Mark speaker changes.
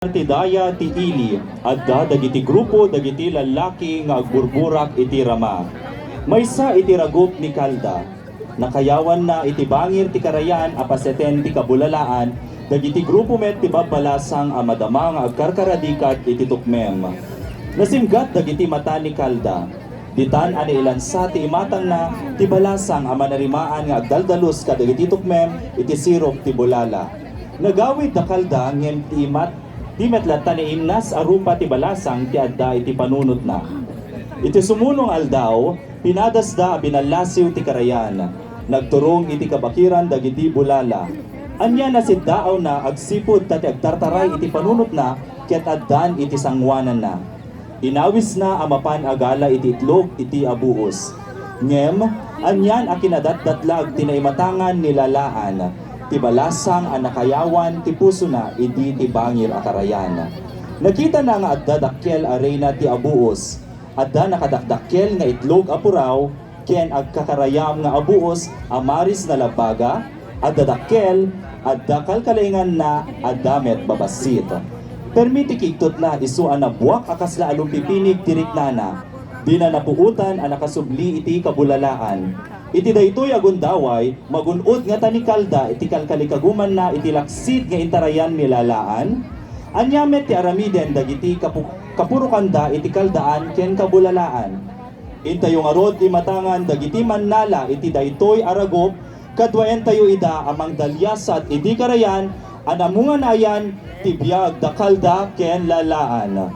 Speaker 1: Tidaya ti ili, adda dagiti grupo dagiti lalaki nga agburburak iti rama. Maysa iti ragup ni Kalda, nakayawan na iti bangir ti karayan apaseten ti kabulalaan, dagiti grupo met ti babalasang amadama nga agkarkaradikat iti tukmem. Nasimgat dagiti mata ni Kalda, ditan ani ilansa ti imatang na ti balasang amanarimaan nga agdaldalos kadagiti tukmem iti sirop ti bulala. Nagawid da Kalda ngem ti imat di metlata ni imnas arupa ti balasang ti adda iti panunot na. Iti sumunong aldaw, pinadas da binalasiw ti karayan. Nagturong iti kabakiran dagiti bulala. Anya na siddaaw na agsipod tati agtartaray iti panunot na ket addan iti sangwanan na. Inawis na amapan agala iti itlog iti abuos. Ngem, anyan a kinadatdatlag ti naimatangan nilalaan. Ti balasang anakayawan ti puso na idi ti bangir akarayan. Nakita na nga adda dakkel arena ti abuos. Adda nakadakdakkel nga itlog apuraw ken agkakarayam nga abuos amaris na labaga. Adda dakkel adda kalkalingan na adda met babasit. Permiti kigtot na isu na buwak akasla alumpipinig tiriknana. Di na napuutan ang nakasubli iti kabulalaan. Iti daytoy agundaway, magunod nga tani Kalda iti kalkalikaguman na iti laksit nga intarayan nilalaan. Anyamet ti aramiden dagiti kapurukanda iti Kaldaan ken kabulalaan. Intayo nga rod imatangan dagiti mannala iti daytoy aragop, kadwaen tayo ida amang dalyasat iti karayan, anamungan ayan ti biag da Kalda ken lalaan.